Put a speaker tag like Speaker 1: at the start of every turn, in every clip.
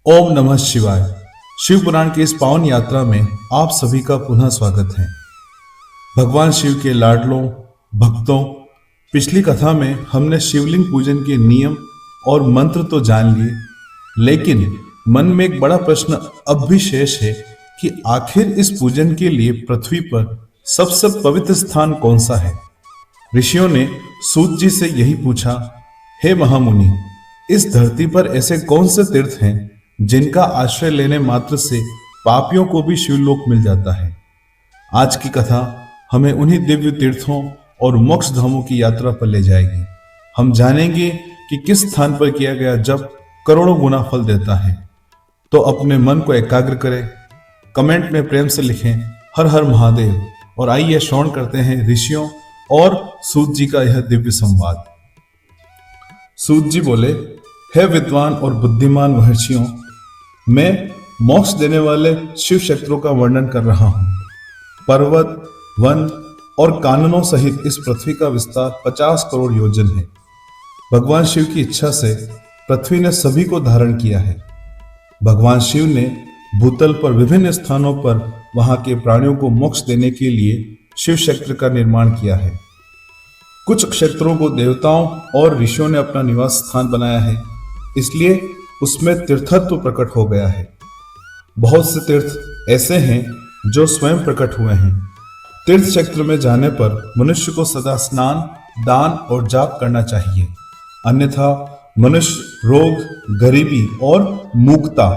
Speaker 1: ओम नमः शिवाय। शिव पुराण की इस पावन यात्रा में आप सभी का पुनः स्वागत है। भगवान शिव के लाडलों भक्तों, पिछली कथा में हमने शिवलिंग पूजन के नियम और मंत्र तो जान लिए, लेकिन मन में एक बड़ा प्रश्न अब भी शेष है कि आखिर इस पूजन के लिए पृथ्वी पर सबसे पवित्र स्थान कौन सा है। ऋषियों ने सूत जी से यही पूछा, हे महामुनि, इस धरती पर ऐसे कौन से तीर्थ हैं जिनका आश्रय लेने मात्र से पापियों को भी शिवलोक मिल जाता है। आज की कथा हमें उन्हीं दिव्य तीर्थों और मोक्ष धामों की यात्रा पर ले जाएगी। हम जानेंगे कि किस स्थान पर किया गया जप करोड़ों गुना फल देता है। तो अपने मन को एकाग्र करें, कमेंट में प्रेम से लिखें हर हर महादेव, और आइए श्रवण करते हैं ऋषियों और सूत जी का यह दिव्य संवाद। सूत जी बोले, हे विद्वान और बुद्धिमान महर्षियों, मैं मोक्ष देने वाले शिव क्षेत्रों का वर्णन कर रहा हूं। पर्वत, वन और काननों सहित इस पृथ्वी का विस्तार 50 करोड़ योजन है। भगवान शिव की इच्छा से पृथ्वी ने सभी को धारण किया है। भगवान शिव ने भूतल पर विभिन्न स्थानों पर वहां के प्राणियों को मोक्ष देने के लिए शिव क्षेत्र का निर्माण किया है। कुछ क्षेत्रों को देवताओं और ऋषियों ने अपना निवास स्थान बनाया है, इसलिए उसमें तीर्थत्व प्रकट हो गया है। बहुत से तीर्थ ऐसे हैं जो स्वयं प्रकट हुए हैं। तीर्थ क्षेत्र में जाने पर मनुष्य को सदा स्नान, दान और जाप करना चाहिए, अन्यथा मनुष्य रोग, गरीबी और मूकता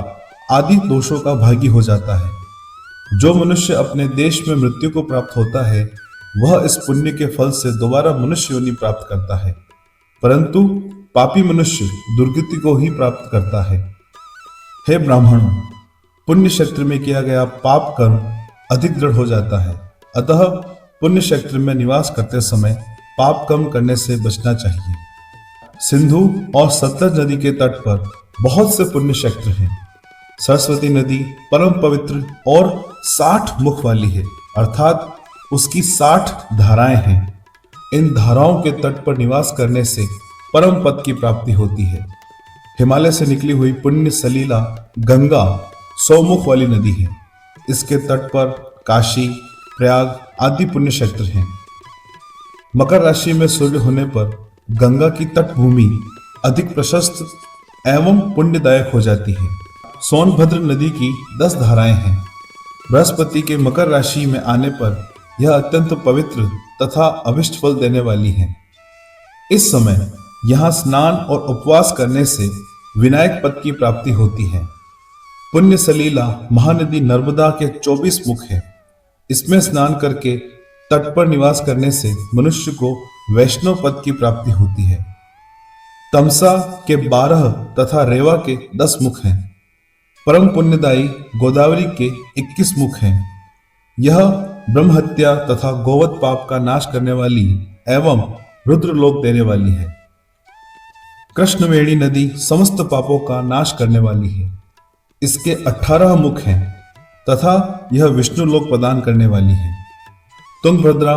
Speaker 1: आदि दोषों का भागी हो जाता है। जो मनुष्य अपने देश में मृत्यु को प्राप्त होता है, वह इस पुण्य के फल से दोबारा मनुष्य योनि प्राप्त करता है, परंतु पापी मनुष्य दुर्गति को ही प्राप्त करता है। हे ब्राह्मणों, पुण्य क्षेत्र में किया गया पाप कर्म अधिक दृढ़ हो जाता है, अतः पुण्य क्षेत्र में निवास करते समय पाप कर्म करने से बचना चाहिए। सिंधु और सतलज नदी के तट पर बहुत से पुण्य क्षेत्र हैं। सरस्वती नदी परम पवित्र और 60 मुख वाली है, अर्थात उसकी 60 धाराएं हैं। इन धाराओं के तट पर निवास करने से परम पद की प्राप्ति होती है। हिमालय से निकली हुई पुण्य सलीला गंगा 100 मुख वाली नदी है। इसके तट पर काशी, प्रयाग आदि पुण्य क्षेत्र हैं। मकर राशि में सूर्य होने पर गंगा की तटभूमि अधिक प्रशस्त एवं पुण्यदायक हो जाती है। सोनभद्र नदी की 10 धाराएं हैं। बृहस्पति के मकर राशि में आने पर यह अत्यंत पवित्र तथा अभिष्ट फल देने वाली है। इस समय यहाँ स्नान और उपवास करने से विनायक पद की प्राप्ति होती है। पुण्य सलीला महानदी नर्मदा के 24 मुख है। इसमें स्नान करके तट पर निवास करने से मनुष्य को वैष्णव पद की प्राप्ति होती है। तमसा के 12 तथा रेवा के 10 मुख हैं। परम पुण्यदायी गोदावरी के 21 मुख हैं। यह ब्रह्महत्या तथा गोवध पाप का नाश करने वाली एवं रुद्रलोक देने वाली है। कृष्णवेणी नदी समस्त पापों का नाश करने वाली है। इसके 18 मुख हैं तथा यह विष्णु लोक प्रदान करने वाली है। तुंगभद्रा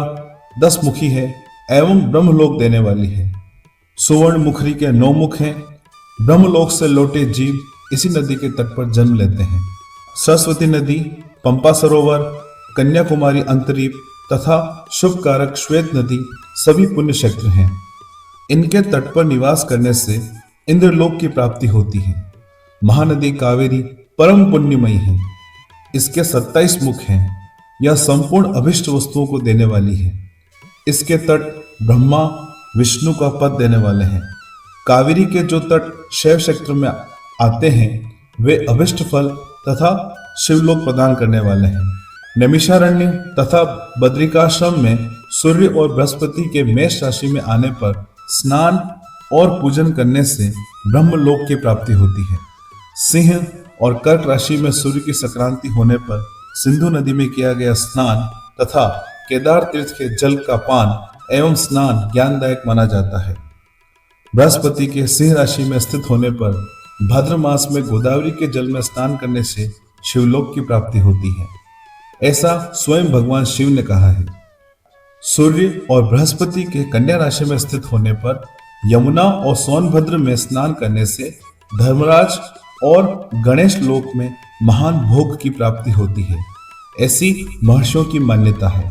Speaker 1: 10 मुखी है एवं ब्रह्मलोक देने वाली है। सुवर्ण मुखरी के 9 मुख हैं। ब्रह्मलोक से लौटे जीव इसी नदी के तट पर जन्म लेते हैं। सरस्वती नदी, पंपा सरोवर, कन्याकुमारी अंतरीप तथा शुभ कारक श्वेत नदी सभी पुण्य क्षेत्र हैं। इनके तट पर निवास करने से इंद्रलोक की प्राप्ति होती है। महानदी कावेरी परम पुण्यमयी है। इसके 27 मुख हैं। यह संपूर्ण अभिष्ट वस्तुओं को देने वाली है। इसके तट ब्रह्मा विष्णु का पद देने वाले हैं। कावेरी के जो तट शैव क्षेत्र में आते हैं, वे अभिष्ट फल तथा शिवलोक प्रदान करने वाले हैं। नैमिषारण्य तथा बद्रिकाश्रम में सूर्य और बृहस्पति के मेष राशि में आने पर स्नान और पूजन करने से ब्रह्मलोक की प्राप्ति होती है। सिंह और कर्क राशि में सूर्य की संक्रांति होने पर सिंधु नदी में किया गया स्नान तथा केदार तीर्थ के जल का पान एवं स्नान ज्ञानदायक माना जाता है। बृहस्पति के सिंह राशि में स्थित होने पर भाद्र मास में गोदावरी के जल में स्नान करने से शिवलोक की प्राप्ति होती है। ऐसा स्वयं भगवान शिव ने कहा है। सूर्य और बृहस्पति के कन्या राशि में स्थित होने पर यमुना और सोनभद्र में स्नान करने से धर्मराज और गणेश लोक में महान भोग की प्राप्ति होती है, ऐसी महर्षियों की मान्यता है।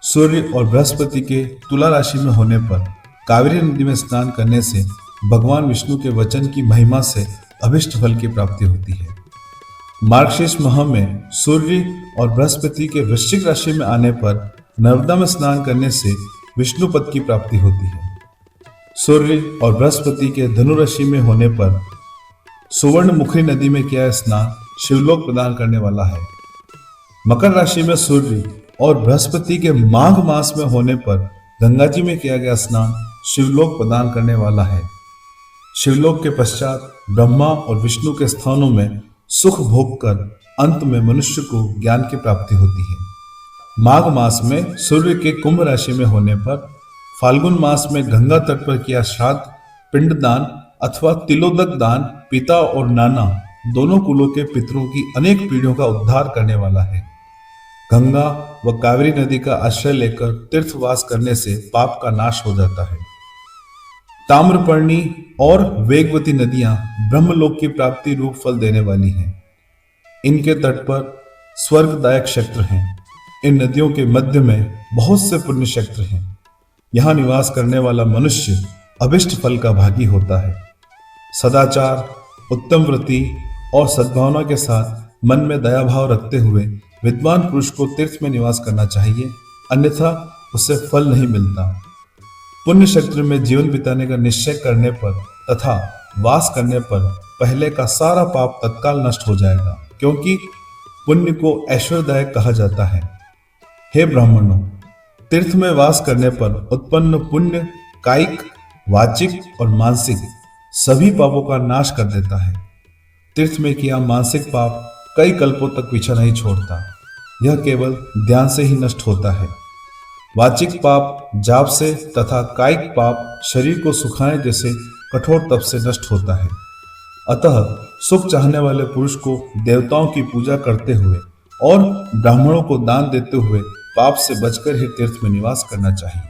Speaker 1: सूर्य और बृहस्पति के तुला राशि में होने पर कावेरी नदी में स्नान करने से भगवान विष्णु के वचन की महिमा से अभिष्ट फल की प्राप्ति होती है। मार्गशीर्ष माह में सूर्य और बृहस्पति के वृश्चिक राशि में आने पर नर्मदा में स्नान करने से विष्णु पद की प्राप्ति होती है। सूर्य और बृहस्पति के धनु राशि में होने पर सुवर्णमुखी नदी में किया स्नान शिवलोक प्रदान करने वाला है। मकर राशि में सूर्य और बृहस्पति के माघ मास में होने पर गंगा जी में किया गया स्नान शिवलोक प्रदान करने वाला है। शिवलोक के पश्चात ब्रह्मा और विष्णु के स्थानों में सुख भोग कर अंत में मनुष्य को ज्ञान की प्राप्ति होती है। माघ मास में सूर्य के कुंभ राशि में होने पर फाल्गुन मास में गंगा तट पर किया श्राद्ध, पिंडदान अथवा तिलोदक दान पिता और नाना दोनों कुलों के पितरों की अनेक पीढ़ियों का उद्धार करने वाला है। गंगा व कावेरी नदी का आश्रय लेकर तीर्थवास करने से पाप का नाश हो जाता है। ताम्रपर्णी और वेगवती नदियां ब्रह्मलोक की प्राप्ति रूप फल देने वाली हैं। इनके तट पर स्वर्गदायक क्षेत्र हैं। इन नदियों के मध्य में बहुत से पुण्य क्षेत्र हैं। यहाँ निवास करने वाला मनुष्य अभिष्ट फल का भागी होता है। सदाचार, उत्तम वृत्ति और सद्भावना के साथ मन में दया भाव रखते हुए विद्वान पुरुष को तीर्थ में निवास करना चाहिए, अन्यथा उसे फल नहीं मिलता। पुण्य क्षेत्र में जीवन बिताने का निश्चय करने पर तथा वास करने पर पहले का सारा पाप तत्काल नष्ट हो जाएगा, क्योंकि पुण्य को ऐश्वर्यदायक कहा जाता है। हे ब्राह्मणों, तीर्थ में वास करने पर उत्पन्न पुण्य कायिक, वाचिक और मानसिक सभी पापों का नाश कर देता है। तीर्थ में किया मानसिक पाप कई कल्पों तक पीछा नहीं छोड़ता, यह केवल ध्यान से ही नष्ट होता है। वाचिक पाप जाप से तथा कायिक पाप शरीर को सुखाने जैसे कठोर तप से नष्ट होता है। अतः सुख चाहने वाले पुरुष को देवताओं की पूजा करते हुए और ब्राह्मणों को दान देते हुए पाप से बचकर ही तीर्थ में निवास करना चाहिए।